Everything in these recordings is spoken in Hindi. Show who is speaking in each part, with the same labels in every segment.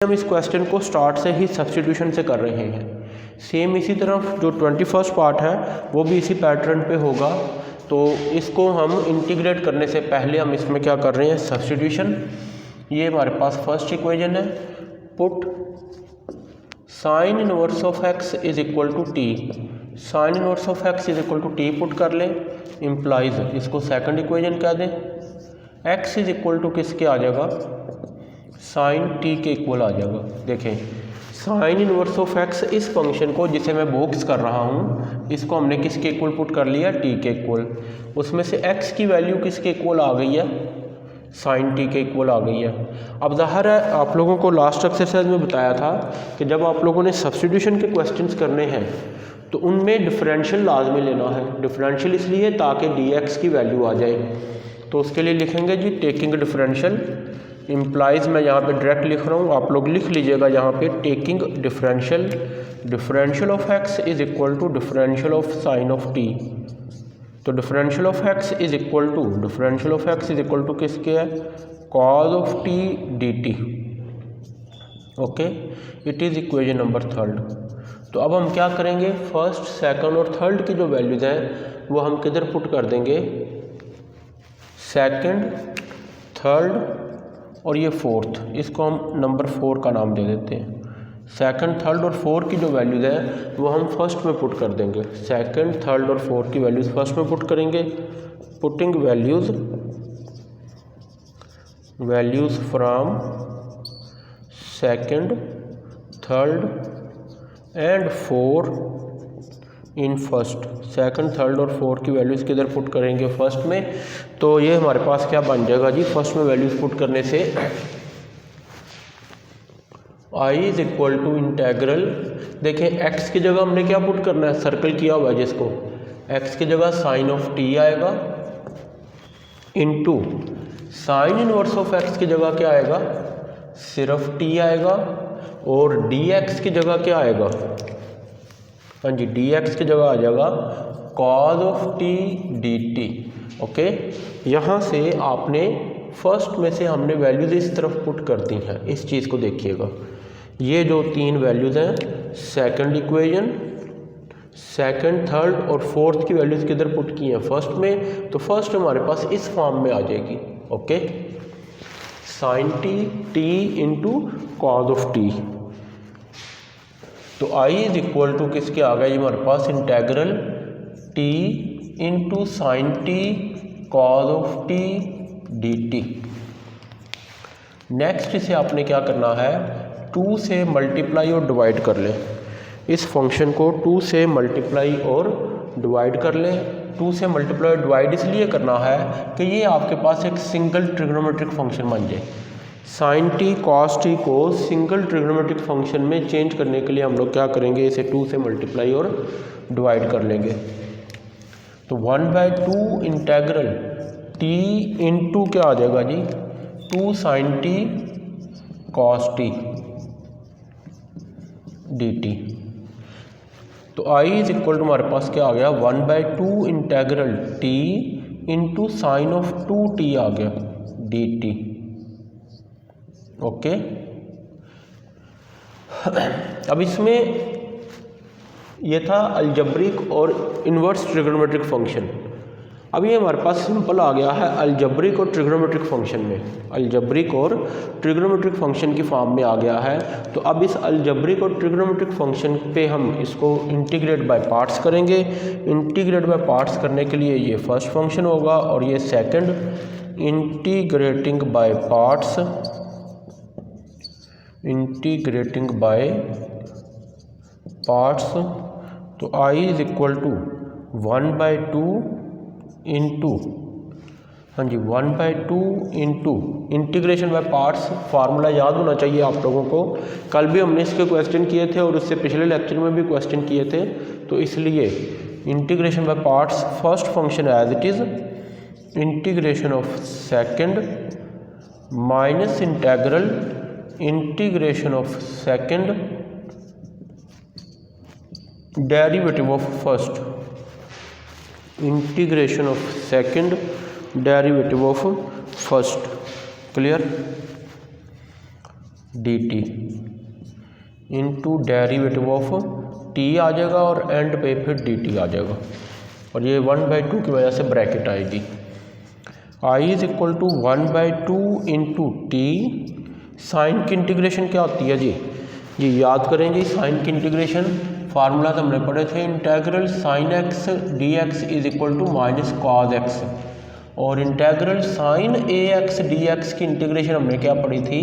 Speaker 1: हम इस क्वेश्चन को स्टार्ट से ही सब्स्टिट्यूशन से कर रहे हैं। सेम इसी तरह जो 21st पार्ट है वो भी इसी पैटर्न पे होगा। तो इसको हम इंटीग्रेट करने से पहले हम इसमें क्या कर रहे हैं, सब्स्टिट्यूशन। ये हमारे पास फर्स्ट इक्वेशन है, put sine inverse of x is equal to t, sine inverse of x is equal to t put कर लें, इम्प्लाइज इसको सेकंड इक्वेशन कह दें। एक्स इज इक्वल टू किसके आ जाएगा, साइन टी के इक्वल आ जाएगा। देखें साइन इनवर्स ऑफ एक्स, इस फंक्शन को जिसे मैं बॉक्स कर रहा हूँ इसको हमने किसके इक्वल पुट कर लिया, टी के इक्वल। उसमें से एक्स की वैल्यू किसके इक्वल आ गई है, साइन टी के इक्वल आ गई है। अब ज़ाहिर है आप लोगों को लास्ट एक्सरसाइज में बताया था कि जब आप लोगों ने सब्स्टिट्यूशन के क्वेश्चंस करने हैं तो उनमें डिफरेंशियल लाजमी लेना है। डिफरेंशियल इसलिए ताकि डी एक्स की वैल्यू आ जाए। तो उसके लिए लिखेंगे जी टेकिंग डिफरेंशियल इम्प्लाइज, मैं यहाँ पे डायरेक्ट लिख रहा हूँ, आप लोग लिख लीजिएगा यहाँ पे taking differential, differential of x is equal to differential of sine of t. तो differential of x is equal to, differential of x is equal to किसके है, cos of t d t. Okay, it is equation number third. तो अब हम क्या करेंगे, फर्स्ट सेकंड और थर्ड की जो वैल्यूज़ हैं वो हम किधर पुट कर देंगे, सेकंड, थर्ड और ये फोर्थ, इसको हम नंबर 4 का नाम दे देते हैं। सेकंड, थर्ड और फोर्थ की जो वैल्यूज़ है वो हम फर्स्ट में पुट कर देंगे। सेकंड, थर्ड और फोर्थ की वैल्यूज़ फर्स्ट में पुट करेंगे। Putting values from second, third and four in first. Second, third और फोर्थ की वैल्यूज़ किधर पुट करेंगे, फर्स्ट में। तो ये हमारे पास क्या बन जाएगा जी, फर्स्ट में वैल्यूज़ पुट करने से आई इज इक्वल टू इंटेग्रल, देखें एक्स की जगह हमने क्या पुट करना है, सर्कल किया हुआ है जिसको, एक्स की जगह साइन ऑफ टी आएगा into sine inverse of x की जगह क्या आएगा, सिर्फ टी आएगा, और डी एक्स की जगह क्या आएगा, हाँ जी डी एक्स की जगह आ जाएगा cause of t d t. Okay, यहाँ से आपने फर्स्ट में से हमने वैल्यूज़ इस तरफ पुट कर दी हैं। इस चीज़ को देखिएगा, ये जो तीन वैल्यूज़ हैं, सेकंड इक्वेशन, सेकंड, थर्ड और फोर्थ की वैल्यूज़ किधर पुट की हैं, फर्स्ट में। तो फर्स्ट हमारे पास इस फॉर्म में आ जाएगी। Okay, sine t t into cos of t. तो आई इज इक्वल टू किसके आ गया, हमारे पास integral t into sine t cos of t d t. Next इसे आपने क्या करना है, 2 से मल्टीप्लाई और डिवाइड कर लें। इस फंक्शन को 2 से मल्टीप्लाई और डिवाइड कर लें। 2 से मल्टीप्लाई और डिवाइड इसलिए करना है कि ये आपके पास एक सिंगल ट्रिग्नोमेट्रिक फंक्शन बन जाए। साइन टी कॉस टी को सिंगल ट्रिग्नोमेट्रिक फंक्शन में चेंज करने के लिए हम लोग क्या करेंगे, इसे 2 से मल्टीप्लाई और डिवाइड कर लेंगे। तो 1/2 इंटेग्रल टी इंटू क्या आ जाएगा जी, 2 sine t cos t d t. तो आई इज इक्वल टू हमारे पास क्या आ गया, 1/2 integral t into sine of 2t आ गया डी टी। ओके, अब इसमें ये था अलजब्रिक और इन्वर्स ट्रिग्नोमेट्रिक फंक्शन। अब ये हमारे पास सिंपल आ गया है अलजब्रिक और ट्रिग्नोमेट्रिक फंक्शन में, अलजब्रिक और ट्रिग्नोमेट्रिक फंक्शन की फॉर्म में आ गया है। तो अब इस अलजब्रिक और ट्रिग्नोमेट्रिक फंक्शन पे हम इसको इंटीग्रेट बाय पार्ट्स करेंगे। इंटीग्रेट बाय पार्ट्स करने के लिए ये फर्स्ट फंक्शन होगा और ये second. Integrating by parts, integrating by parts, तो I is equal to 1/2 into, हाँ जी 1/2 into integration by parts. Formula याद होना चाहिए आप लोगों को, कल भी हमने इसके क्वेश्चन किए थे और उससे पिछले लेक्चर में भी क्वेश्चन किए थे। तो इसलिए integration by parts, first function as it is, integration of second minus integral integration of second derivative of first, integration of second derivative of first. Clear. dt into derivative of t आ जाएगा और एंड पे फिर dt आ जाएगा और ये 1/2 की वजह से ब्रैकेट आएगी। I is equal to 1/2 into t. Sine की इंटीग्रेशन क्या होती है जी? ये याद करें जी, साइन की इंटीग्रेशन फार्मूला तो हमने पढ़े थे, integral sine x d x is equal to minus cos x, और integral sine a x d x की इंटीग्रेशन हमने क्या पढ़ी थी?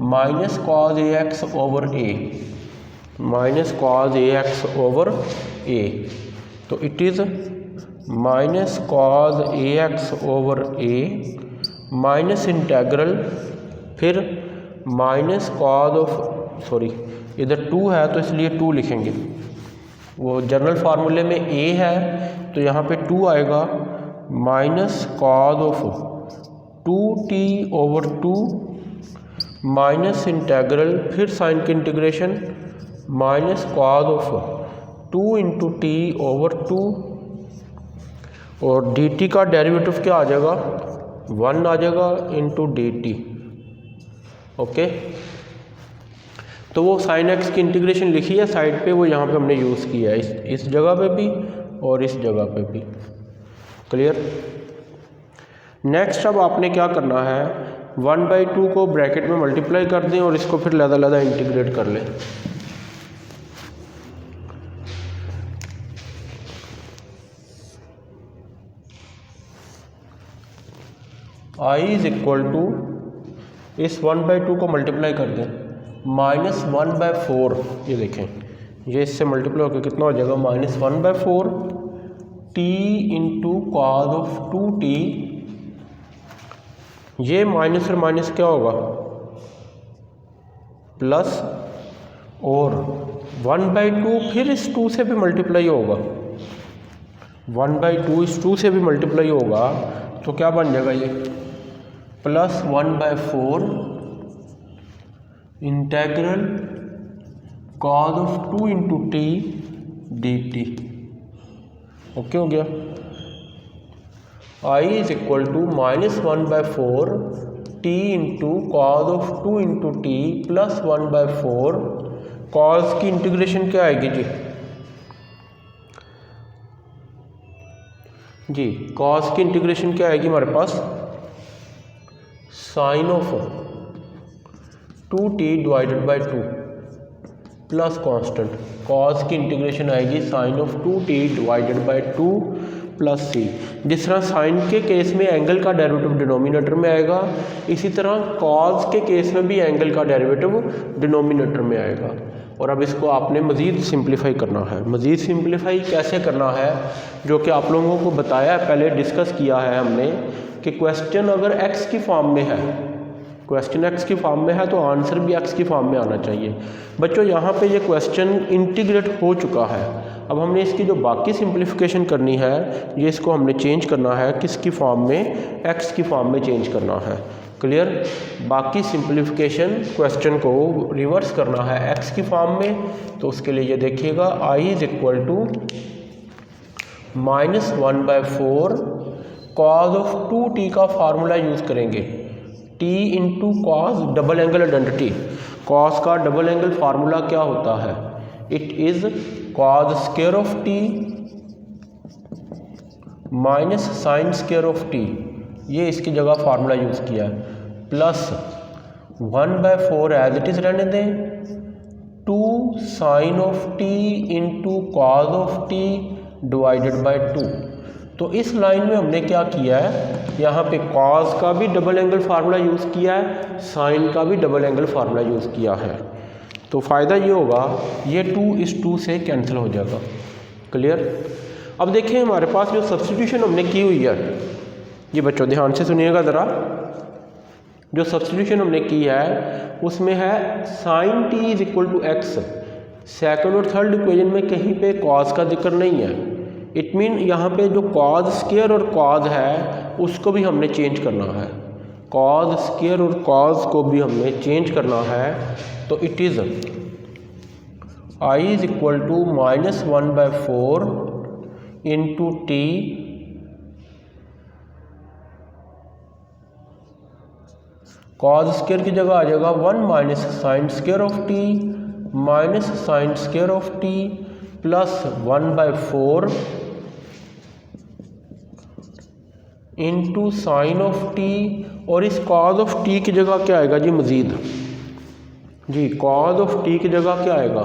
Speaker 1: Minus cos a x over a, minus cos a x over a. तो it is minus cos a x over a minus integral, फिर माइनस कॉज ऑफ, सॉरी इधर 2 है तो इसलिए 2 लिखेंगे, वो जनरल फार्मूले में a है तो यहाँ पे 2 आएगा, minus cos of 2t over 2 minus integral, फिर साइन की integration minus cos of 2 into T over 2, और dt का डेरिवेटिव क्या आ जाएगा? 1 आ जाएगा इंटू dt। ओके, तो वो साइन एक्स की इंटीग्रेशन लिखी है साइड पे, वो यहाँ पे हमने यूज़ किया है इस जगह पे भी और इस जगह पे भी। क्लियर? नेक्स्ट अब आपने क्या करना है, 1/2 को ब्रैकेट में मल्टीप्लाई कर दें और इसको फिर लहदा इंटीग्रेट कर लें। I इज इक्वल टू, इस 1/2 को मल्टीप्लाई कर दें, माइनस 1/4, ये देखें ये इससे मल्टीप्लाई होकर कितना हो जाएगा? Minus 1/4 t into cos of 2t, ये माइनस और माइनस क्या होगा? प्लस, और 1/2 फिर इस 2 से भी मल्टीप्लाई होगा, 1/2 इस 2 से भी मल्टीप्लाई होगा तो क्या बन जाएगा? ये plus 1/4 integral cos of 2 into t dt। Okay हो गया। I is equal to minus 1/4 t into cos of 2 into t plus 1/4, cos की इंटीग्रेशन क्या आएगी जी? जी कॉज की इंटीग्रेशन क्या आएगी हमारे पास? Sine of 2t divided by 2 plus constant, cos की इंटीग्रेशन आएगी sine of 2t divided by 2 plus c। जिस तरह साइन के केस में एंगल का डेरिवेटिव डिनोमिनेटर में आएगा, इसी तरह कॉज के केस में भी एंगल का डेरिवेटिव डिनोमिनेटर में आएगा। और अब इसको आपने मज़ीद सिंप्लीफाई करना है। मज़ीद सिंप्लीफाई कैसे करना है, जो कि आप लोगों को बताया है, पहले डिस्कस किया है हमने कि क्वेश्चन अगर x की फॉर्म में है, क्वेश्चन x की फॉर्म में है तो आंसर भी x की फॉर्म में आना चाहिए। बच्चों यहाँ पे ये क्वेश्चन इंटीग्रेट हो चुका है, अब हमने इसकी जो बाकी सिंप्लीफिकेशन करनी है, ये इसको हमने चेंज करना है, किसकी फॉर्म में? x की फॉर्म में चेंज करना है। क्लियर? बाकी सिंप्लीफिकेशन क्वेश्चन को रिवर्स करना है x की फॉर्म में, तो उसके लिए ये देखिएगा I is equal to minus 1/4 cos of 2t का फार्मूला यूज़ करेंगे, t into cos double angle identity. Cos का डबल एंगल फार्मूला क्या होता है? It is cos square of t minus sine square of t, ये इसकी जगह फार्मूला यूज़ किया है, प्लस 1/4 एज इट इज़ रहने दें, 2 sine of t into cos of t divided by 2। तो इस लाइन में हमने क्या किया है, यहाँ पे कॉज का भी डबल एंगल फार्मूला यूज़ किया है, साइन का भी डबल एंगल फार्मूला यूज़ किया है। तो फ़ायदा ये होगा, ये 2 इस 2 से कैंसिल हो जाएगा। क्लियर? अब देखें हमारे पास जो सब्स्टिट्यूशन हमने की हुई है, ये बच्चों ध्यान से सुनिएगा ज़रा, जो सब्स्टिट्यूशन हमने की है उसमें है sine t is equal to x. Second और थर्ड इक्वेशन में कहीं पे कॉज का जिक्र नहीं है। इट मीन यहाँ पे जो कॉज स्क्वायर और कॉज है उसको भी हमने चेंज करना है, कॉज स्क्वायर और कॉज को भी हमने चेंज करना है। तो it is I is equal to minus 1/4 into t cos square की जगह आ जाएगा 1 minus sine square of t minus sine square of t plus 1/4 into sine of t, और इस कॉज ऑफ टी की जगह क्या आएगा जी मज़ीद जी, कॉज ऑफ टी की जगह क्या आएगा,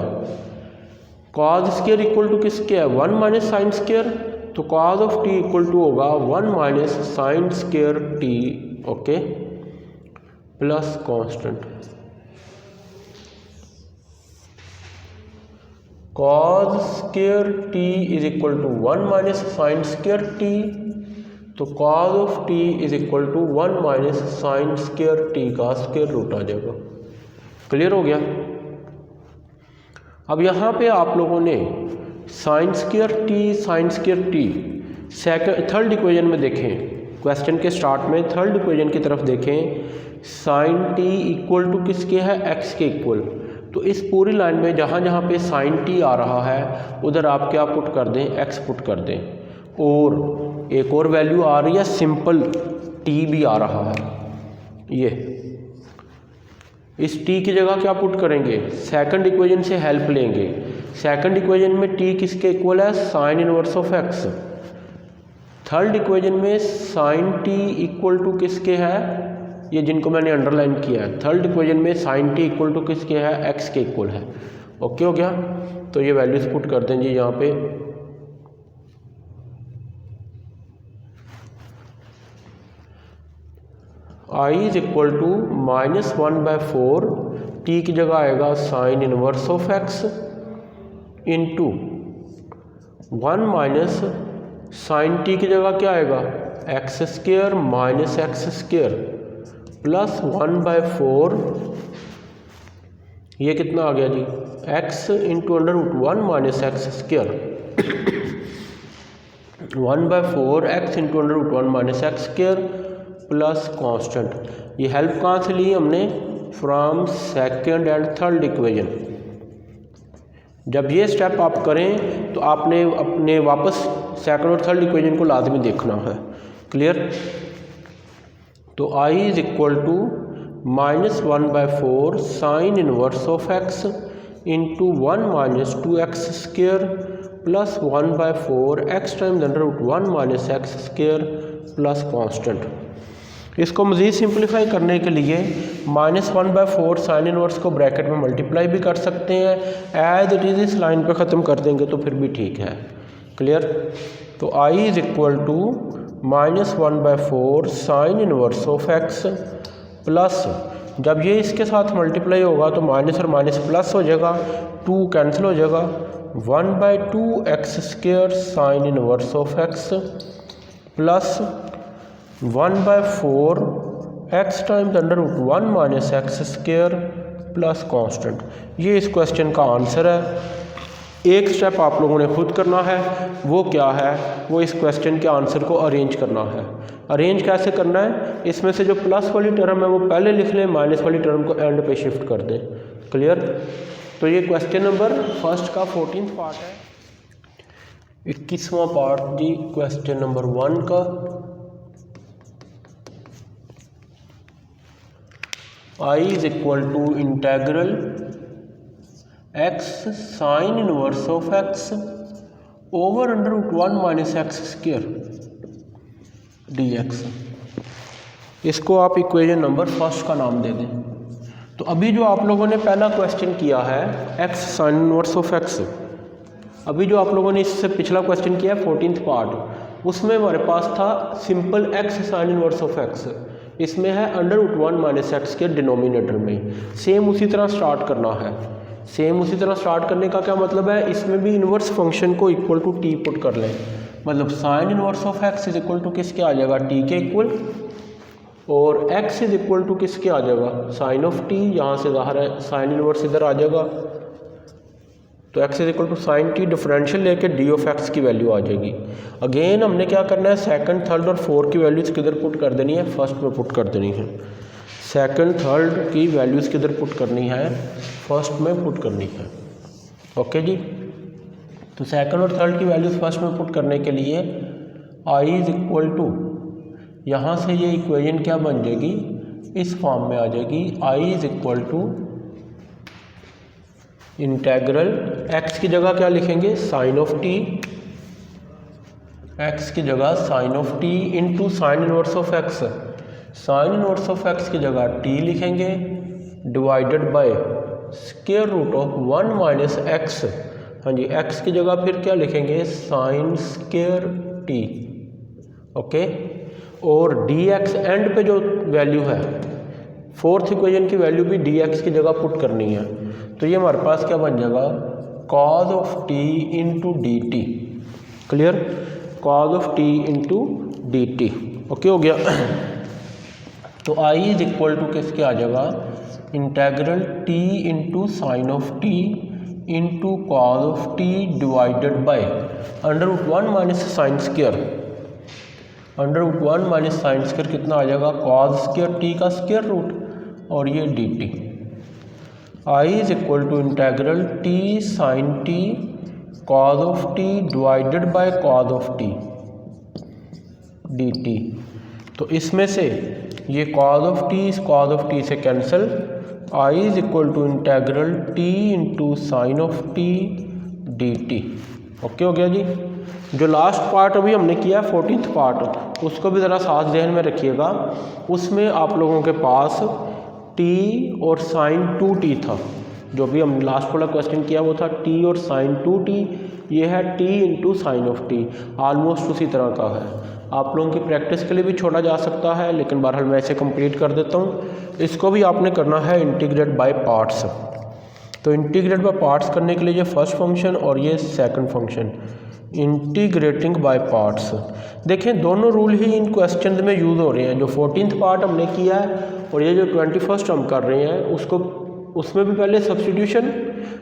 Speaker 1: कॉज स्क्वायर इक्वल टू किसके है 1 माइनस साइन स्क्वायर, तो cos of t equal to होगा 1 minus sine square t, okay, plus constant cos square t is equal to 1 minus sine square t, तो cos of t is equal to 1 minus sine square t का स्क्वायर रूट आ जाएगा। क्लियर हो गया। अब यहाँ पे आप लोगों ने sign square T second third equation में देखें, क्वेश्चन के स्टार्ट में थर्ड इक्वेशन की तरफ देखें, साइन टी इक्वल टू किसके है एक्स के इक्वल, तो इस पूरी लाइन में जहाँ जहाँ पे साइन टी आ रहा है उधर आप क्या पुट कर दें, एक्स पुट कर दें, और एक और वैल्यू आ रही है सिंपल टी भी आ रहा है, ये इस टी की जगह क्या पुट करेंगे, सेकंड इक्वेशन से हेल्प लेंगे। सेकंड इक्वेशन में टी किसके इक्वल है, sign inverse of x. Third equation में साइन टी इक्वल टू किसके है, ये जिनको मैंने अंडरलाइन किया है, थर्ड इक्वेशन में साइन टी इक्वल टू किसके है, एक्स के इक्वल है। ओके हो गया। तो ये वैल्यूज पुट कर दें जी यहाँ पे, I is equal to -1/4, t की जगह आएगा sine inverse of x into 1 minus sine t की जगह क्या आएगा, x square minus x square plus 1/4, ये कितना आ गया जी, x into √1 minus x square 1/4 x into √1 minus x square plus constant. ये हेल्प कहाँ से ली हमने, from second and third equation. जब ये स्टेप आप करें तो आपने अपने वापस सेकंड और थर्ड इक्वेशन को लाजमी देखना है। क्लियर। तो I is equal to -1/4 sine inverse of x into 1 minus 2x square plus 1/4 x times √1 minus x square plus constant. इसको मज़ीद सिंप्लीफाई करने के लिए -1/4 साइन इनवर्स को ब्रैकेट में मल्टीप्लाई भी कर सकते हैं, एज इट इज़ इस लाइन पे ख़त्म कर देंगे तो फिर भी ठीक है। क्लियर। तो I is equal to -1/4 sine inverse of x plus, जब ये इसके साथ मल्टीप्लाई होगा तो माइनस और माइनस प्लस हो जाएगा, 2 कैंसिल हो जाएगा, 1/2 x square sine inverse of x plus 1/4 x times √1 minus x square plus constant. ये इस क्वेश्चन का आंसर है। एक स्टेप आप लोगों ने खुद करना है, वो क्या है, वो इस क्वेश्चन के आंसर को अरेंज करना है। अरेंज कैसे करना है, इसमें से जो प्लस वाली टर्म है वो पहले लिख लें, माइनस वाली टर्म को एंड पे शिफ्ट कर दें। क्लियर। तो ये क्वेश्चन नंबर फर्स्ट का 14th पार्ट है। 21वां पार्ट जी क्वेश्चन नंबर 1 का। I is equal to integral x sine inverse of x over √1 minus x square dx। इसको आप इक्वेशन नंबर फर्स्ट का नाम दे दें। तो अभी जो आप लोगों ने पहला क्वेश्चन किया है x sine inverse of x, अभी जो आप लोगों ने इससे पिछला क्वेश्चन किया 14th पार्ट, उसमें हमारे पास था simple x sine inverse of x, इसमें है √1 माइनस एक्स के डिनोमिनेटर में। सेम उसी तरह स्टार्ट करना है। सेम उसी तरह स्टार्ट करने का क्या मतलब है, इसमें भी इन्वर्स फंक्शन को इक्वल टू टी पुट कर लें, मतलब sine inverse of x is equal to किसके आ जाएगा, टी के इक्वल, और एक्स इज इक्वल टू किसके आ जाएगा, साइन ऑफ टी। यहाँ से ज़ाहिर है साइन इनवर्स इधर आ जाएगा, तो x is equal to sine t, differential लेके डी ऑफ एक्स की वैल्यू आ जाएगी। अगेन हमने क्या करना है, सेकंड थर्ड और फोर्थ की वैल्यूज़ किधर पुट कर देनी है, फर्स्ट में पुट कर देनी है। सेकंड थर्ड की वैल्यूज़ किधर पुट करनी है, फर्स्ट में पुट करनी है। ओके जी। तो सेकंड और थर्ड की वैल्यूज़ फर्स्ट में पुट करने के लिए आई इज इक्वल टू, यहाँ से ये इक्वेशन क्या बन जाएगी, इस फॉर्म में आ जाएगी। I is equal to integral x की जगह क्या लिखेंगे, साइन ऑफ टी, एक्स की जगह sine of t into sine inverse of x, sine inverse of x की जगह टी लिखेंगे divided by square root of 1 minus x. हाँ जी, एक्स की जगह फिर क्या लिखेंगे, साइन स्क्वायर टी। ओके, और डी एक्स एंड पे जो वैल्यू है, फोर्थ इक्वेशन की वैल्यू भी डी एक्स की जगह पुट करनी है। तो ये हमारे पास क्या बन जाएगा, cause of t into D T. Clear, cause of t into D t. Okay हो गया। तो आई इज इक्वल टू किसके आ जाएगा, integral t into sine of t into cos of t divided by under root 1 minus sine square, under root 1 minus sine square कितना आ जाएगा, कॉज स्क्वायर टी का स्क्वायर रूट और ये d t. I is equal to integral t sine t cos of t divided by cos of t d t. तो इसमें से ये कॉज ऑफ टी इस कॉज ऑफ टी से cancel, I is equal to integral t into sine of t d t. Okay हो गया जी। जो लास्ट पार्ट अभी हमने किया 14th पार्ट, उसको भी ज़रा साथ ध्यान में रखिएगा। उसमें आप लोगों के पास टी और साइन 2t था, जो भी हम लास्ट वाला क्वेश्चन किया वो था टी और साइन 2t, ये है T into sine of T, almost उसी तरह का है। आप लोगों की प्रैक्टिस के लिए भी छोड़ा जा सकता है, लेकिन बहरहाल मैं इसे कंप्लीट कर देता हूँ। इसको भी आपने करना है इंटीग्रेट बाय पार्ट्स। तो इंटीग्रेट बाय पार्ट्स करने के लिए ये फर्स्ट फंक्शन और ये second function, integrating by parts. देखें दोनों रूल ही इन क्वेश्चन में यूज़ हो रहे हैं। जो 14th पार्ट हमने किया है और ये जो 21st हम कर रहे हैं उसको, उसमें भी पहले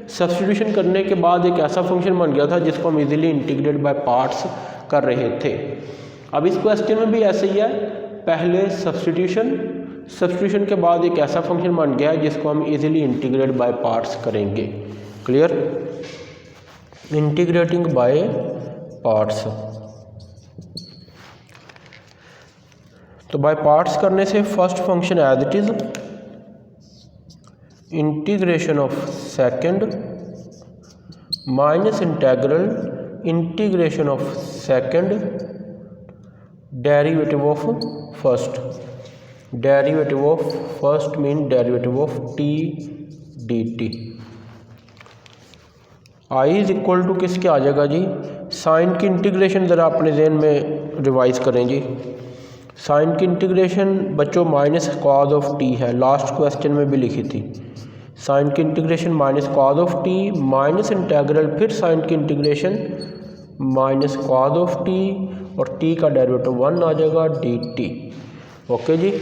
Speaker 1: सब्स्टिट्यूशन करने के बाद एक ऐसा फंक्शन बन गया था जिसको हम इजीली इंटीग्रेट बाय पार्ट्स कर रहे थे। अब इस क्वेश्चन में भी ऐसे ही है, पहले सब्स्टिट्यूशन के बाद एक ऐसा फंक्शन बन गया है जिसको हम इजीली इंटीग्रेट बाय पार्ट्स करेंगे। Clear, integrating by parts. तो बाय पार्ट्स करने से first function as it is, integration of second minus integration of second derivative of first, derivative of first mean derivative of t d t. I is equal to किसके आ जाएगा जी, साइन की इंटीग्रेशन ज़रा अपने जहन में रिवाइज करें जी। साइन की इंटीग्रेशन बच्चों माइनस कॉज ऑफ टी है, लास्ट क्वेश्चन में भी लिखी थी। साइन की integration minus cos of t minus integral फिर साइन की integration minus cos of t और टी का डेरिवेटिव 1 आ जाएगा डी टी। ओके जी,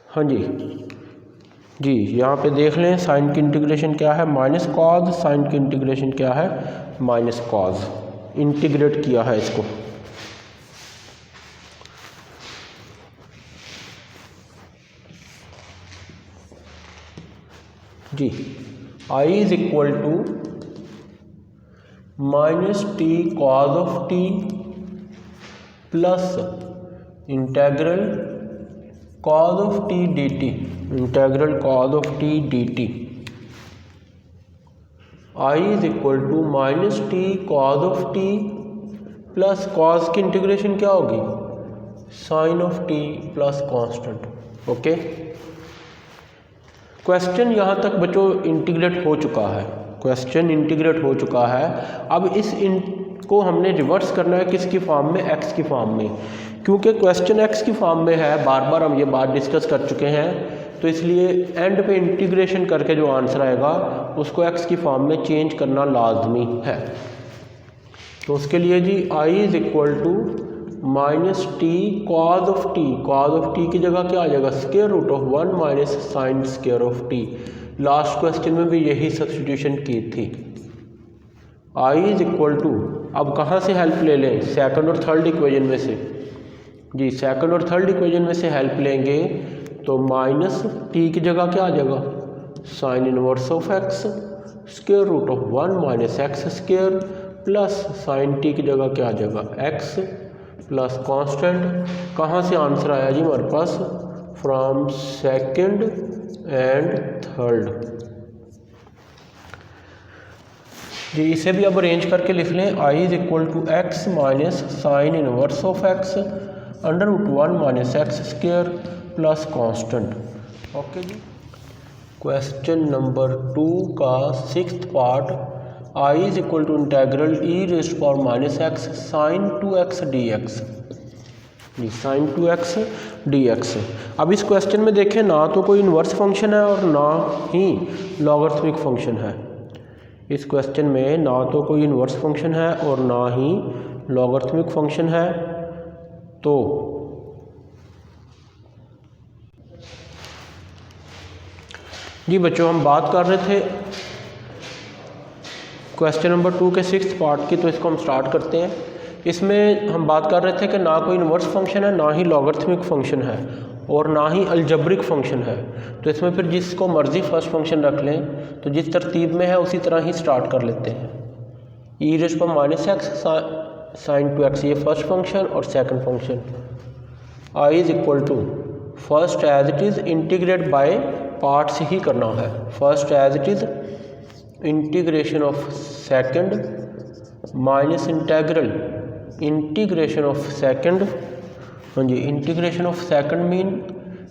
Speaker 1: हाँ जी जी, यहाँ पे देख लें साइन की इंटीग्रेशन क्या है, माइनस कॉज, साइन की इंटीग्रेशन क्या है, माइनस कॉज। इंटीग्रेट किया है इसको। जी, I is equal to minus t cos of t plus integral cos of t d t, integral cos of t d t. I is equal to minus t cos of t plus cos की इंटीग्रेशन क्या होगी, sine of t plus constant. Okay, question यहाँ तक बच्चों इंटीग्रेट हो चुका है, क्वेश्चन इंटीग्रेट हो चुका है। अब इस को हमने रिवर्स करना है किसकी फॉर्म में, एक्स की फॉर्म में, क्योंकि क्वेश्चन एक्स की फॉर्म में है, बार बार हम ये बात डिस्कस कर चुके हैं। तो इसलिए एंड पे इंटीग्रेशन करके जो आंसर आएगा उसको एक्स की फॉर्म में चेंज करना लाजमी है। तो उसके लिए जी I is equal to minus t cos of t, cos of t की जगह क्या आ जाएगा, square root of 1 minus sine square of t. Last question में भी यही सब्स्टिट्यूशन की थी। आई इज इक्वल टू, अब कहाँ से हेल्प ले लें, सेकंड और थर्ड इक्वेशन में से जी, सेकंड और थर्ड इक्वेशन में से हेल्प लेंगे तो माइनस टी की जगह क्या आ जाएगा, sine inverse of x square root of 1 minus x square plus sine t की जगह क्या आ जाएगा, एक्स प्लस कांस्टेंट। कहाँ से आंसर आया जी हमारे पास? From second and third. जी इसे भी अब अरेंज करके लिख लें। I is equal to x minus sine inverse of x under root 1 minus x square plus constant. Okay जी। क्वेश्चन नंबर 2 का 6th part, I is equal to integral E raised to power minus x sine 2x dx। जी साइन 2x dx। अब इस क्वेश्चन में देखें ना तो कोई इन्वर्स फंक्शन है और ना ही लॉगरिथमिक फंक्शन है। इस क्वेश्चन में ना तो कोई इन्वर्स फंक्शन है और ना ही लॉगरिथमिक फंक्शन है। तो जी बच्चों हम बात कर रहे थे क्वेश्चन नंबर 2 के 6th पार्ट की, तो इसको हम स्टार्ट करते हैं। इसमें हम बात कर रहे थे कि ना कोई इन्वर्स फंक्शन है, ना ही लॉगरिथमिक फंक्शन है और ना ही अलजेब्रिक फंक्शन है। तो इसमें फिर जिसको मर्ज़ी फर्स्ट फंक्शन रख लें, तो जिस तरतीब में है उसी तरह ही स्टार्ट कर लेते हैं। E raised to power minus x sine 2x ये फर्स्ट फंक्शन और second function. I is equal to first as it is integrate by parts ही करना है। First as it is integration of second minus integration of second. हाँ जी integration of second mean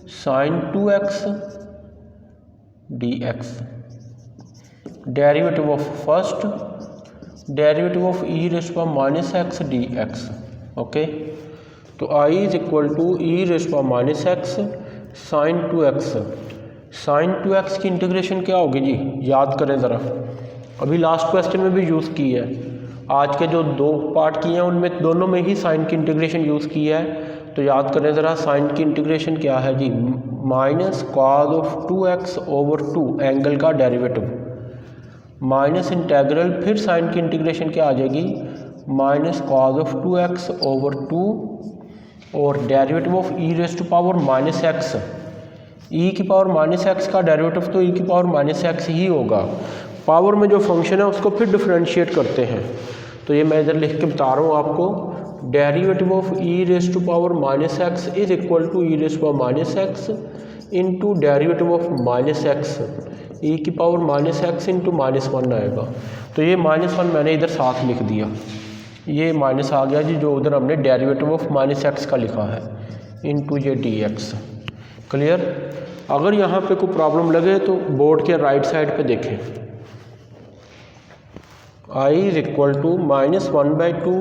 Speaker 1: sine 2x dx। Derivative of first derivative of e raised to power minus x dx। Okay तो I is equal to e raised to power minus x sine 2x। Sine 2x की इंटीग्रेशन क्या होगी जी? याद करें ज़रा, अभी लास्ट क्वेश्चन में भी यूज़ की है। आज के जो 2 पार्ट किए हैं उनमें दोनों में ही साइन की इंटीग्रेशन यूज़ की है। तो याद करें ज़रा, साइन की इंटीग्रेशन क्या है जी? Minus cos of 2x over 2 angle का डेरिवेटिव माइनस इंटेग्रल, फिर साइन की इंटीग्रेशन क्या आ जाएगी? Minus cos of 2x over 2 और derivative of e raised to power minus x. E की पावर माइनस एक्स का डेरिवेटिव तो ई की पावर माइनस एक्स ही होगा। पावर में जो फंक्शन है उसको फिर डिफरेंशिएट करते हैं। तो ये मैं इधर लिख के बता रहा हूँ आपको, derivative of e raised to power minus x is equal to e raised to power minus x into derivative of minus x. E की पावर माइनस एक्स इंटू -1 आएगा। तो ये -1 मैंने इधर साथ लिख दिया, ये माइनस आ गया जी, जो उधर हमने डेरिवेटिव ऑफ माइनस एक्स का लिखा है इंटू ये dx। क्लियर? अगर यहाँ पे कोई प्रॉब्लम लगे तो बोर्ड के राइट साइड पे देखें। I is equal to -1/2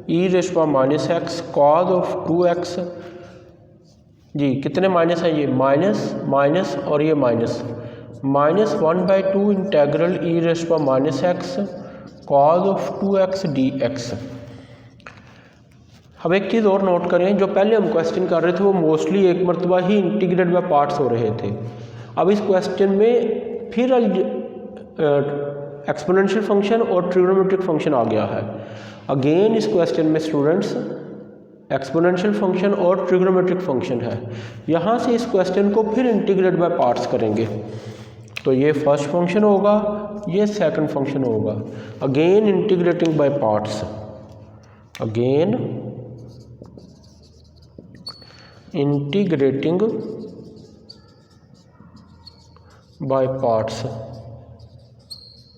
Speaker 1: e raised to power minus x cos of 2x। जी कितने माइनस है? ये माइनस और ये -1/2 integral E raised to power minus x cos of 2x dx। अब एक चीज़ और नोट करें, जो पहले हम क्वेश्चन कर रहे थे वो मोस्टली एक मरतबा ही इंटीग्रेट बाय पार्ट्स हो रहे थे। अब इस क्वेश्चन में फिर एक्सपोनेंशियल फंक्शन और ट्रिग्नोमेट्रिक फंक्शन आ गया है। अगेन इस क्वेश्चन में स्टूडेंट्स एक्सपोनेंशियल फंक्शन और ट्रिग्नोमेट्रिक फंक्शन है। यहाँ से इस क्वेश्चन को फिर इंटीग्रेट बाय पार्ट्स करेंगे। तो ये फर्स्ट फंक्शन होगा, ये सेकंड फंक्शन होगा। Again integrating by parts, again integrating by parts.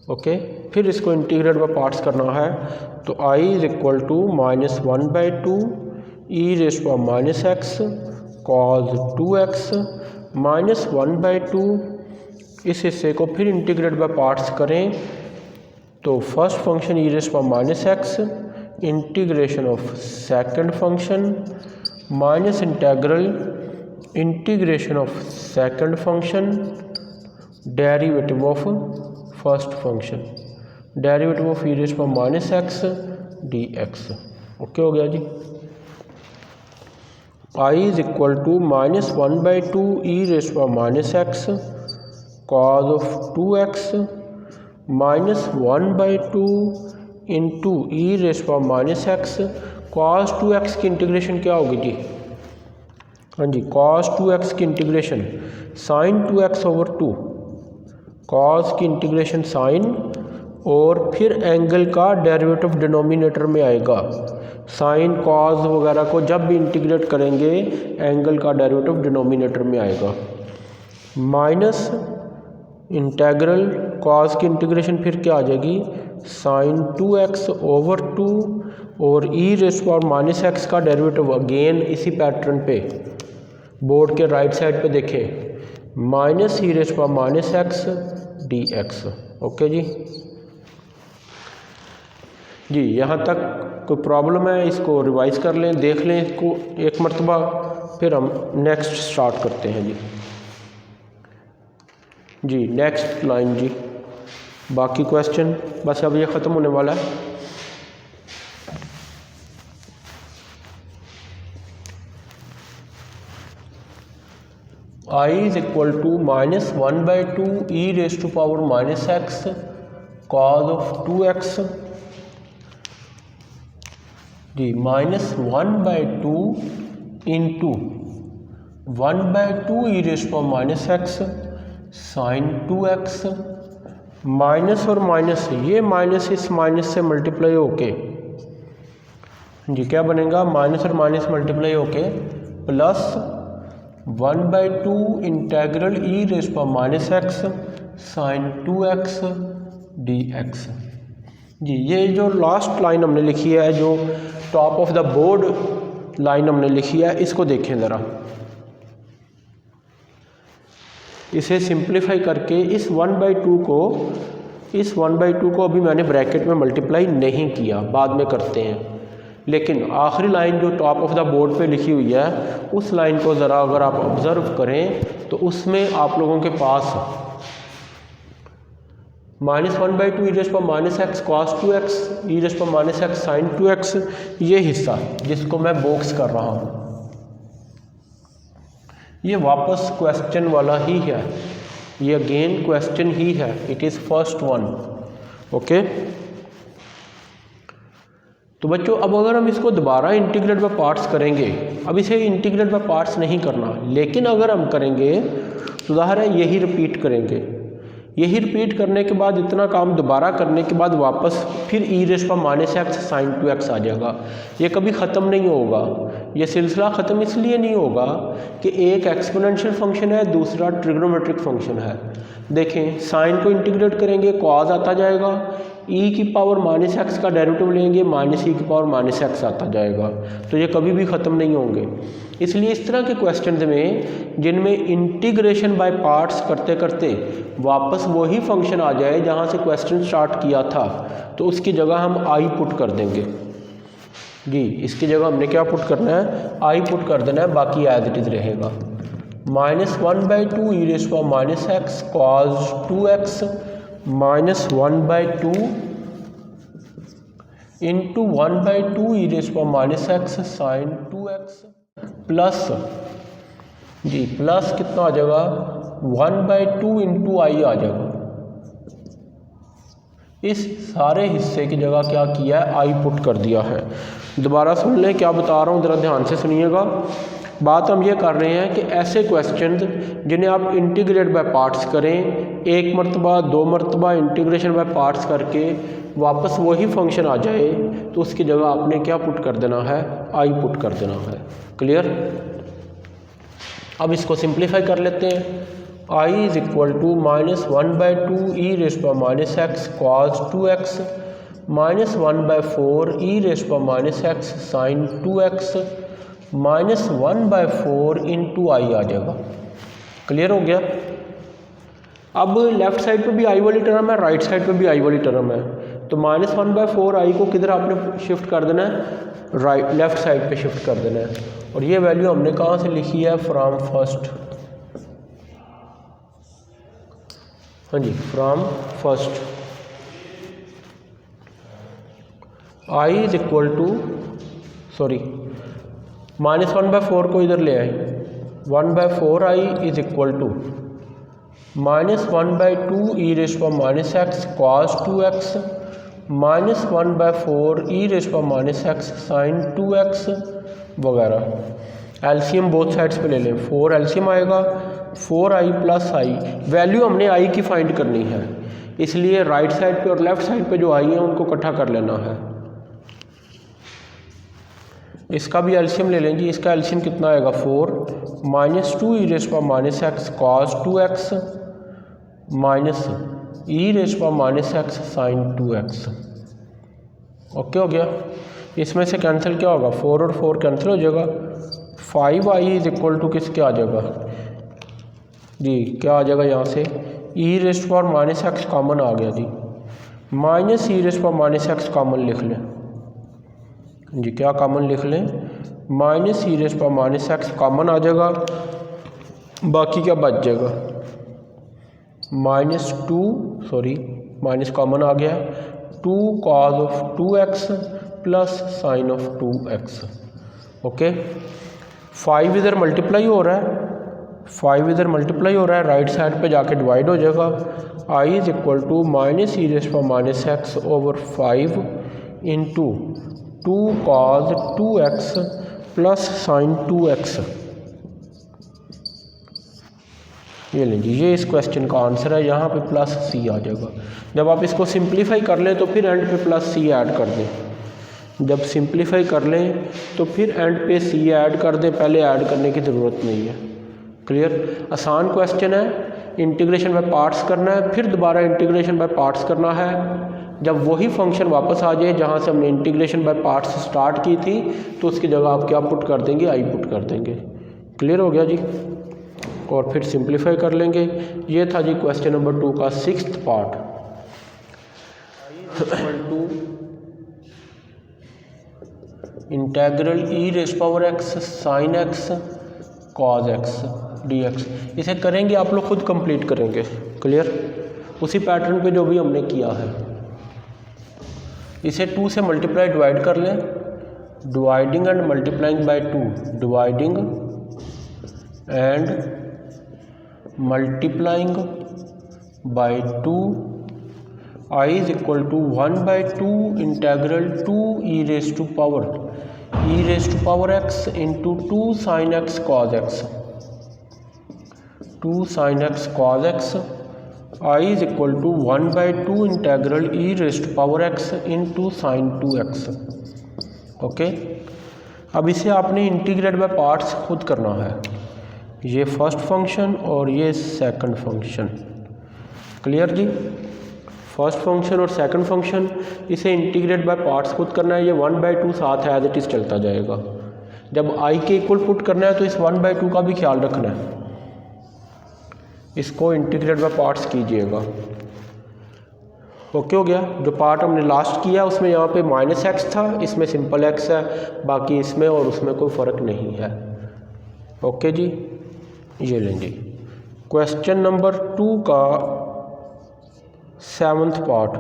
Speaker 1: Okay फिर इसको इंटीग्रेट बाय पार्ट्स करना है। तो I is equal to -1/2 e raised to power minus x cos 2x -1/2। इस हिस्से को फिर इंटीग्रेट बाय पार्ट्स करें तो first function e raised to power minus x integration of second function minus integration of second function derivative of first function derivative of e raised to power minus x dx। Okay हो गया जी। I is equal to -1/2 e raised to power minus x cos of 2x -1/2 into e raised to power minus x cos 2x की इंटीग्रेशन क्या होगी जी? हाँ जी कॉस 2x की integration sine 2x over 2, cos की इंटीग्रेशन साइन और फिर एंगल का डेरिवेटिव डिनोमिनेटर में आएगा। साइन कॉज वगैरह को जब भी इंटीग्रेट करेंगे एंगल का डेरिवेटिव डिनोमिनेटर में आएगा। माइनस इंटेग्रल कॉज की इंटीग्रेशन फिर क्या आ जाएगी, साइन 2x ओवर 2 और e raise to power minus x का डेरिवेटिव अगेन इसी पैटर्न पे बोर्ड के राइट साइड पे देखें, minus e raise to power minus x d x. Okay जी, यहाँ तक कोई प्रॉब्लम है इसको रिवाइज कर लें, देख लें इसको एक मरतबा, फिर हम नेक्स्ट स्टार्ट करते हैं जी नेक्स्ट लाइन जी। बाकी क्वेश्चन बस अब ये ख़त्म होने वाला है। I is equal to -1/2 e raise to power minus x cos of 2x जी, -1/2 into 1/2 e raise to power minus x sine 2x, minus और माइनस, ये माइनस इस माइनस से मल्टीप्लाई होके जी क्या बनेगा, माइनस और माइनस मल्टीप्लाई होके plus 1/2 integral e raise power minus x sine 2x dx जी। ये जो लास्ट लाइन हमने लिखी है, जो top of the board line हमने लिखी है, इसको देखें ज़रा। इसे सिंप्लीफाई करके इस 1/2 को अभी मैंने ब्रैकेट में मल्टीप्लाई नहीं किया, बाद में करते हैं। लेकिन आखिरी लाइन जो टॉप ऑफ द बोर्ड पे लिखी हुई है, उस लाइन को ज़रा अगर आप ऑब्ज़र्व करें तो उसमें आप लोगों के पास -1/2 e raise power minus x cos 2x e raise power minus x sine 2x, ये हिस्सा जिसको मैं बॉक्स कर रहा हूँ, ये वापस क्वेश्चन वाला ही है, ये अगेन क्वेश्चन ही है, it is first one. Okay, तो बच्चों अब अगर हम इसको दोबारा इंटीग्रेट बाय पार्ट्स करेंगे, अब इसे इंटीग्रेट बाय पार्ट्स नहीं करना, लेकिन अगर हम करेंगे तो ज़ाहिर है यही रिपीट करेंगे। यही रिपीट करने के बाद, इतना काम दोबारा करने के बाद वापस फिर e raise power minus x sine 2x आ जाएगा। ये कभी ख़त्म नहीं होगा, ये सिलसिला ख़त्म इसलिए नहीं होगा कि एक एक्सपोनेंशियल फंक्शन है, दूसरा ट्रिग्नोमेट्रिक फंक्शन है। देखें, साइन को इंटीग्रेट करेंगे कॉज आता जाएगा, ई की पावर माइनस एक्स का डेरिवेटिव लेंगे माइनस ई की पावर माइनस एक्स आता जाएगा, तो ये कभी भी ख़त्म नहीं होंगे। इसलिए इस तरह के क्वेश्चंस में जिनमें इंटीग्रेशन बाय पार्ट्स करते करते वापस वही फंक्शन आ जाए जहाँ से क्वेश्चन स्टार्ट किया था, तो उसकी जगह हम आई पुट कर देंगे जी। इसकी जगह हमने क्या पुट करना है, आई पुट कर देना है, बाकी एज इट इज़ रहेगा। -1/2 e raise power minus x cos 2x -1/2 into 1/2 e raise power minus x sine 2x प्लस जी, प्लस कितना आ जाएगा, 1/2 इंटू आई आ जाएगा। इस सारे हिस्से की जगह क्या किया है, आई पुट कर दिया है। दोबारा सुन लें क्या बता रहा हूँ, ज़रा ध्यान से सुनिएगा। बात हम ये कर रहे हैं कि ऐसे क्वेश्चन जिन्हें आप इंटीग्रेट बाय पार्ट्स करें, एक मरतबा दो मरतबा इंटीग्रेशन बाय पार्ट्स करके वापस वही फंक्शन आ जाए, तो उसकी जगह आपने क्या पुट कर देना है, आई पुट कर देना है। क्लियर? अब इसको सिंप्लीफाई कर लेते हैं। I is equal to -1/2 e raise power minus x cos 2x -1/4 e raise power minus x sine 2x -1/4 into I आ जाएगा। क्लियर हो गया? अब लेफ्ट साइड पे भी आई वाली टर्म है, राइट साइड पे भी आई वाली टर्म है, तो -1/4 आई को किधर आपने शिफ्ट कर देना है, राइट लेफ्ट साइड पे शिफ्ट कर देना है। और ये वैल्यू हमने कहाँ से लिखी है, फ्रॉम फर्स्ट, हाँ जी, from first. I is equal to -1/4 को इधर ले आए, 1/4i is equal to -1/2 e raise power minus x cos 2x -1/4 e raise power minus x sine 2x वगैरह। एलसीएम बोथ साइड्स पे ले लें, 4 एलसीएम आएगा, 4i प्लस आई, वैल्यू हमने आई की फाइंड करनी है। इसलिए राइट साइड पे और लेफ़्ट साइड पे जो आई हैं उनको इकट्ठा कर लेना है। इसका भी एलसीएम ले लेंगे। इसका एलसीएम कितना आएगा 4 minus 2 e raise power minus x cos 2x minus e raise power minus x sine 2x। Okay हो गया। इसमें से कैंसिल क्या होगा 4 और 4 कैंसिल हो जाएगा। 5i इज इक्वल टू किसके आ जाएगा जी, क्या आ जाएगा यहाँ से e raise power minus x common आ गया जी, माइनस e raise power minus x common लिख लें जी। क्या कॉमन लिख लें माइनस e raise power minus x common आ जाएगा। बाकी क्या बच जाएगा माइनस कॉमन आ गया 2 cos of 2x plus sign of 2x। Okay 5 इधर मल्टीप्लाई हो रहा है, राइट साइड पे जाके डिवाइड हो जाएगा। i is equal to minus e raise power minus x over 5 into 2 cos 2x plus sine 2x। ये लीजिए, ये इस क्वेश्चन का आंसर है। यहाँ पे प्लस सी आ जाएगा। जब आप इसको सिंप्लीफाई कर लें तो फिर एंड पे प्लस सी ऐड कर दें। जब सिंप्लीफाई कर लें तो फिर एंड पे सी ऐड कर दें, पहले ऐड करने की ज़रूरत नहीं है। क्लियर, आसान क्वेश्चन है। इंटीग्रेशन बाय पार्ट्स करना है, फिर दोबारा इंटीग्रेशन बाय पार्ट्स करना है। जब वही फंक्शन वापस आ जाए जहाँ से हमने इंटीग्रेशन बाय पार्ट्स स्टार्ट की थी तो उसकी जगह आप क्या पुट कर देंगे, आई पुट कर देंगे। क्लियर हो गया जी। और फिर सिंप्लीफाई कर लेंगे। ये था जी क्वेश्चन नंबर 2 का 6th part. Integral e raise power x sign x cos x d x. इसे करेंगे आप लोग खुद कंप्लीट करेंगे। क्लियर, उसी पैटर्न पे जो भी हमने किया है। इसे 2 से मल्टीप्लाई डिवाइड कर लें, dividing and multiplying by 2, dividing and multiplying by 2, i is equal to 1/2 integral 2 e raise to power x into 2 sine x cos x, 2 sine x cos x. i is equal to 1/2 integral e raise to power x into sine 2x। Okay, अब इसे आपने इंटीग्रेट बाय पार्ट्स खुद करना है। ये फर्स्ट फंक्शन और ये सेकंड फंक्शन। क्लियर जी, फर्स्ट फंक्शन और सेकंड फंक्शन इसे इंटीग्रेट बाय पार्ट्स खुद करना है। ये 1/2 साथ है, एज इट इज़ चलता जाएगा। जब i के इक्वल पुट करना है तो इस 1/2 का भी ख्याल रखना है। इसको इंटीग्रेट बाय पार्ट्स कीजिएगा। ओके हो गया। जो पार्ट हमने लास्ट किया उसमें यहाँ पे माइनस एक्स था, इसमें सिंपल x है, बाकी इसमें और उसमें कोई फ़र्क नहीं है। ओके जी, ये लेंगे क्वेश्चन नंबर 2 का 7th पार्ट,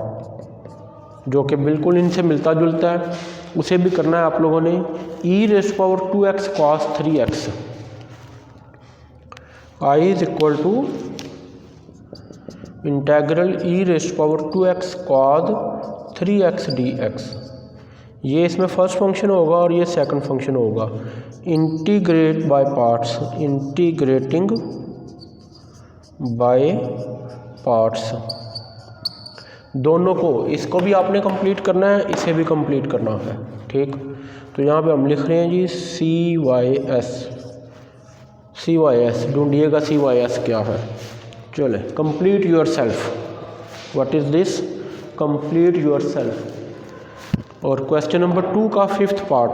Speaker 1: जो कि बिल्कुल इनसे मिलता जुलता है। उसे भी करना है आप लोगों ने। E raise power 2x cos 3x, i is equal to integral e raise power 2x cos 3x dx। ये इसमें फर्स्ट फंक्शन होगा और ये सेकंड फंक्शन होगा। Integrate by parts, integrating by parts, दोनों को, इसको भी आपने कंप्लीट करना है, इसे भी कंप्लीट करना है। ठीक, तो यहाँ पे हम लिख रहे हैं जी CYS। ढूंढिएगा CYS क्या है। चले, complete your self. What is this? Complete your self. और क्वेश्चन नंबर 2 का 5th पार्ट,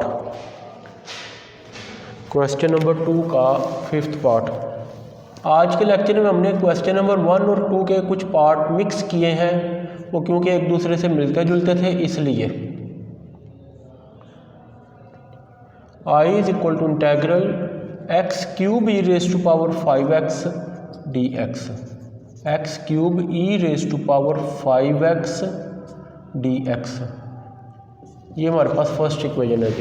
Speaker 1: क्वेश्चन नंबर 2 का 5th पार्ट। आज के लेक्चर में हमने क्वेश्चन नंबर 1 और 2 के कुछ पार्ट मिक्स किए हैं, वो क्योंकि एक दूसरे से मिलते जुलते थे इसलिए। i is equal to integral x cube e raise to power 5x dx, x cube e raise to power 5x dx। ये हमारे पास फर्स्ट इक्वेशन है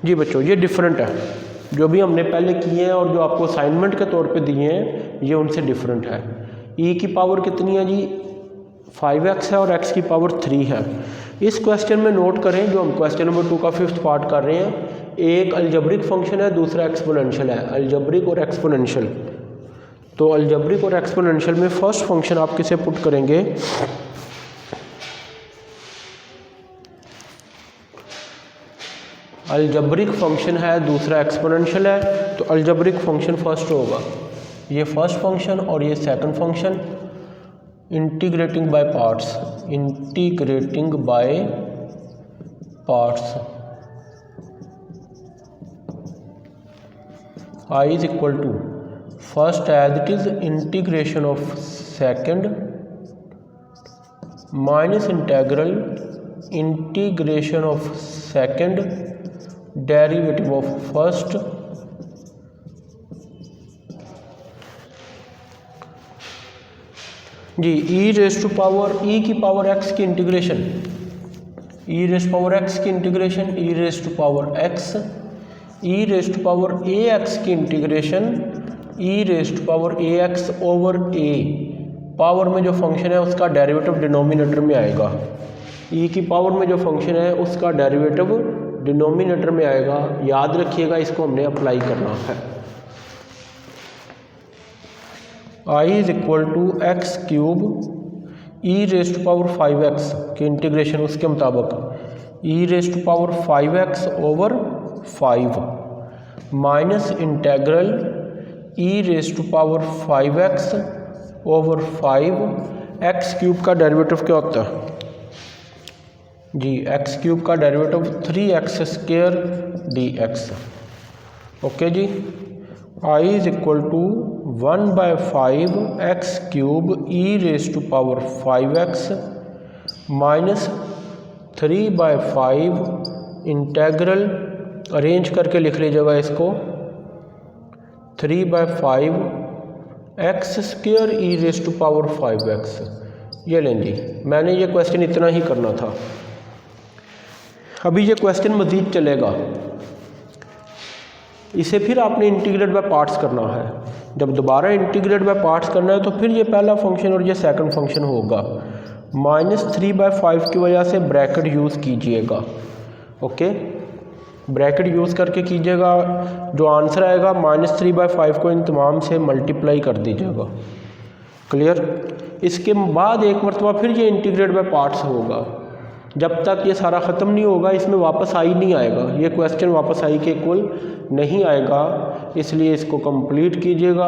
Speaker 1: जी बच्चों। ये डिफरेंट है, जो भी हमने पहले किए हैं और जो आपको असाइनमेंट के तौर पे दिए हैं ये उनसे डिफरेंट है। e की पावर कितनी है जी? 5x है और x की पावर 3 है। इस क्वेश्चन में नोट करें, जो हम क्वेश्चन नंबर 2 का 5th पार्ट कर रहे हैं, एक अलजेब्रिक फंक्शन है, दूसरा एक्सपोनेंशियल है। अलजेब्रिक और एक्सपोनेंशियल, तो अलजेब्रिक और एक्सपोनेंशियल में फर्स्ट फंक्शन आप किसे पुट करेंगे, अलजेब्रिक फंक्शन है, दूसरा एक्सपोनेंशियल है, तो अलजेब्रिक फंक्शन फर्स्ट होगा, ये फर्स्ट फंक्शन और ये second function. Integrating by parts, integrating by parts, I is equal to first as it is integration of second minus integral integration of second derivative of first जी e raise to power e की पावर x की integration, e raise to power x की integration, e raise to power x, e raise to power ax की integration, e raise to power ax over a, power में जो फंक्शन है उसका डेरिवेटिव डिनोमिनेटर में आएगा, e की पावर में जो फंक्शन है उसका डेरिवेटिव डिनोमिनेटर में आएगा। याद रखिएगा, इसको हमने अप्लाई करना है। I is equal to x cube e raise to power 5x की इंटीग्रेशन उसके मुताबिक e raise to power 5x over 5 minus integral e raise to power 5x over 5, x cube का डेरिवेटिव क्या होता है जी, एक्स क्यूब का derivative 3x square dx। Okay जी, I is equal to 1/5 x cube e raise to power 5x minus 3/5 integral, arrange करके लिख लीजिएगा इसको, 3/5 x square e raise to power 5x। ये लें जी, मैंने ये क्वेश्चन इतना ही करना था। अभी ये क्वेश्चन मज़ीद चलेगा, इसे फिर आपने इंटीग्रेट बाय पार्ट्स करना है। जब दोबारा इंटीग्रेट बाय पार्ट्स करना है तो फिर ये पहला फंक्शन और ये सेकंड फंक्शन होगा। -3/5 की वजह से ब्रैकेट यूज़ कीजिएगा। ओके, ब्रैकेट यूज़ करके कीजिएगा, जो आंसर आएगा -3/5 को इन तमाम से मल्टीप्लाई कर दीजिएगा। क्लियर। इसके बाद एक मरतबा फिर ये इंटीग्रेट बाय पार्ट्स होगा। जब तक ये सारा ख़त्म नहीं होगा इसमें वापस आई नहीं आएगा, ये क्वेश्चन वापस आई के इक्वल नहीं आएगा, इसलिए इसको कंप्लीट कीजिएगा।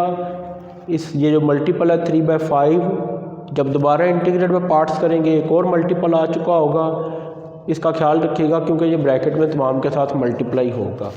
Speaker 1: ये जो मल्टीपल है 3/5, जब दोबारा इंटीग्रेट बाय पार्ट्स करेंगे एक और मल्टीपल आ चुका होगा, इसका ख्याल रखिएगा क्योंकि ये ब्रैकेट में तमाम के साथ मल्टीप्लाई होगा।